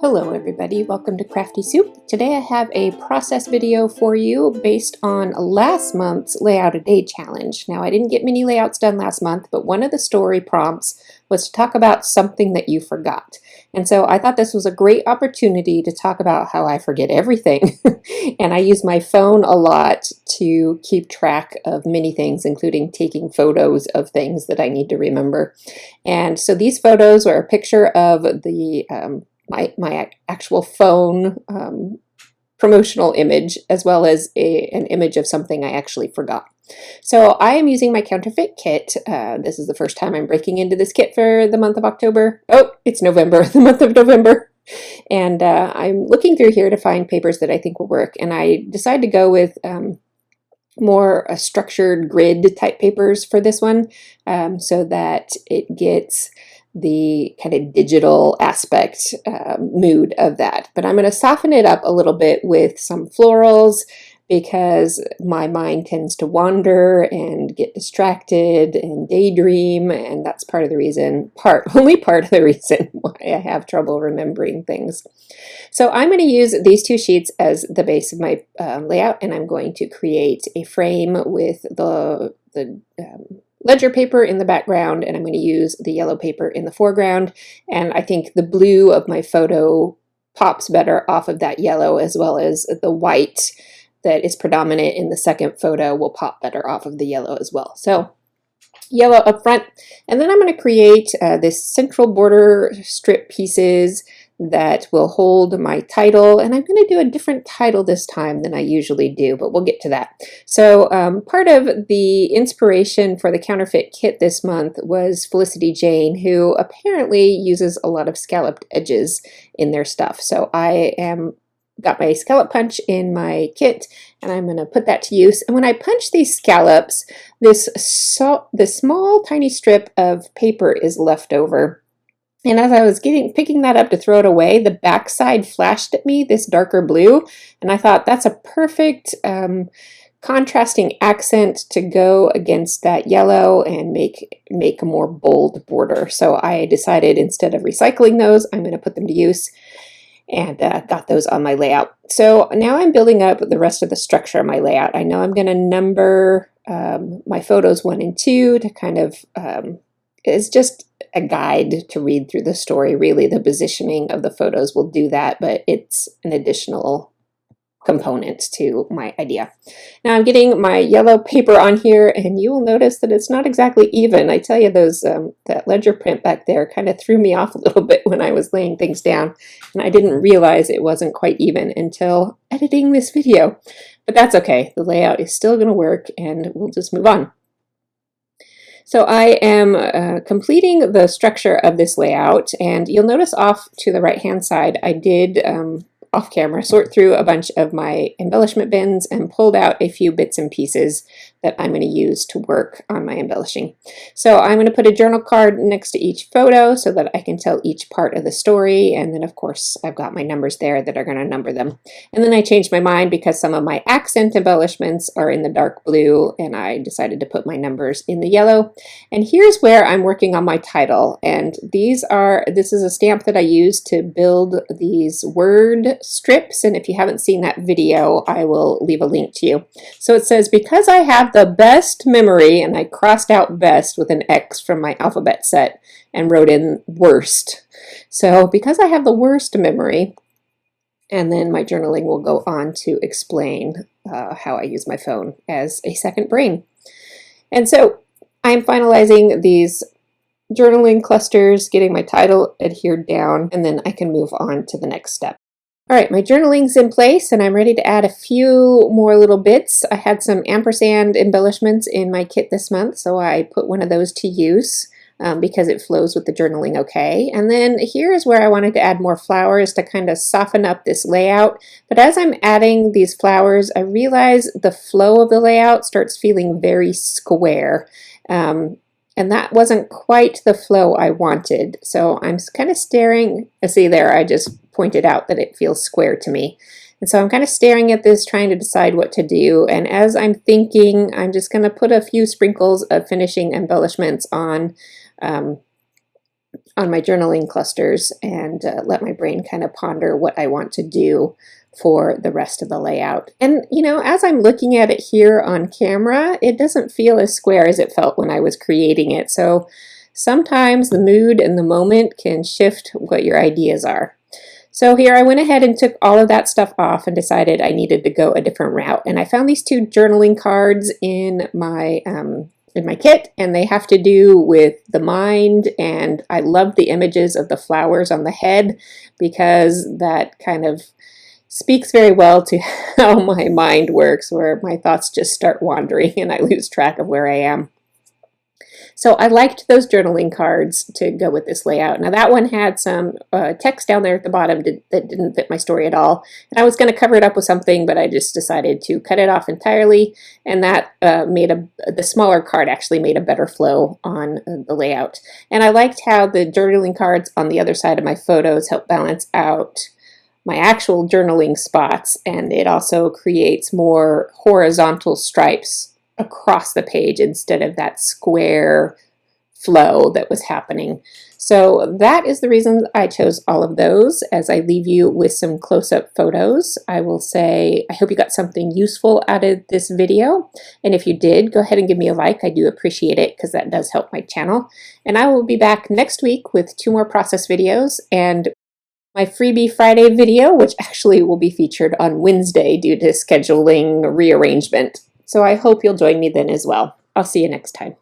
Hello everybody, welcome to Crafty Soup. Today I have a process video for you based on last month's Layout a Day challenge. Now I didn't get many layouts done last month, but one of the story prompts was to talk about something that you forgot. And so I thought this was a great opportunity to talk about how I forget everything. And I use my phone a lot to keep track of many things, including taking photos of things that I need to remember. And so these photos are a picture of the my actual phone promotional image, as well as an image of something I actually forgot. So I am using my Counterfeit Kit. This is the first time I'm breaking into this kit for the month of October. Oh, it's November, the month of November. And I'm looking through here to find papers that I think will work. And I decided to go with more structured grid type papers for this one, so that it gets the kind of digital aspect mood of that. But I'm going to soften it up a little bit with some florals because my mind tends to wander and get distracted and daydream, and that's part of the reason, only part of the reason why I have trouble remembering things. So I'm going to use these two sheets as the base of my layout, and I'm going to create a frame with the ledger paper in the background, and I'm going to use the yellow paper in the foreground. And I think the blue of my photo pops better off of that yellow, as well as the white that is predominant in the second photo will pop better off of the yellow as well. So yellow up front, and then I'm going to create this central border strip pieces that will hold my title, and I'm going to do a different title this time than I usually do, but we'll get to that. So part of the inspiration for the Counterfeit Kit this month was Felicity Jane, who apparently uses a lot of scalloped edges in their stuff. So I got my scallop punch in my kit, and I'm going to put that to use. And when I punch these scallops, this small tiny strip of paper is left over. And as I was picking that up to throw it away, the backside flashed at me this darker blue, and I thought that's a perfect contrasting accent to go against that yellow and make a more bold border. So I decided, instead of recycling those, I'm going to put them to use, and got those on my layout. So now I'm building up the rest of the structure of my layout. I know I'm going to number my photos 1 and 2 to kind of, it's just a guide to read through the story. Really, the positioning of the photos will do that, but it's an additional component to my idea. Now I'm getting my yellow paper on here, and you will notice that it's not exactly even. I tell you, that ledger print back there kind of threw me off a little bit when I was laying things down, and I didn't realize it wasn't quite even until editing this video. But that's okay. The layout is still going to work, and we'll just move on. So I am completing the structure of this layout, and you'll notice off to the right hand side I did off camera sort through a bunch of my embellishment bins and pulled out a few bits and pieces that I'm going to use to work on my embellishing. So I'm going to put a journal card next to each photo so that I can tell each part of the story, and then of course I've got my numbers there that are going to number them. And then I changed my mind because some of my accent embellishments are in the dark blue, and I decided to put my numbers in the yellow. And here's where I'm working on my title, and this is a stamp that I use to build these word strips, and if you haven't seen that video, I will leave a link to you. So it says, because I have the best memory, and I crossed out best with an X from my alphabet set and wrote in worst. So because I have the worst memory, and then my journaling will go on to explain how I use my phone as a second brain. And so I'm finalizing these journaling clusters, getting my title adhered down, and then I can move on to the next step. All right, my journaling's in place, and I'm ready to add a few more little bits. I had some ampersand embellishments in my kit this month, so I put one of those to use because it flows with the journaling okay. And then here's where I wanted to add more flowers to kind of soften up this layout. But as I'm adding these flowers, I realize the flow of the layout starts feeling very square. And that wasn't quite the flow I wanted. So I'm kind of staring. See there, I just pointed out that it feels square to me. And so I'm kind of staring at this, trying to decide what to do. And as I'm thinking, I'm just going to put a few sprinkles of finishing embellishments on on my journaling clusters and let my brain kind of ponder what I want to do for the rest of the layout. And you know, as I'm looking at it here on camera, it doesn't feel as square as it felt when I was creating it. So sometimes the mood and the moment can shift what your ideas are. So here I went ahead and took all of that stuff off and decided I needed to go a different route. And I found these two journaling cards in my kit, and they have to do with the mind, and I love the images of the flowers on the head because that kind of speaks very well to how my mind works, where my thoughts just start wandering and I lose track of where I am. So I liked those journaling cards to go with this layout. Now that one had some text down there at the bottom that didn't fit my story at all. And I was going to cover it up with something, but I just decided to cut it off entirely. And that the smaller card actually made a better flow on the layout. And I liked how the journaling cards on the other side of my photos help balance out my actual journaling spots. And it also creates more horizontal stripes across the page instead of that square flow that was happening. So that is the reason I chose all of those. As I leave you with some close-up photos, I will say I hope you got something useful out of this video. And if you did, go ahead and give me a like. I do appreciate it because that does help my channel. And I will be back next week with 2 more process videos and my Freebie Friday video, which actually will be featured on Wednesday due to scheduling rearrangement. So I hope you'll join me then as well. I'll see you next time.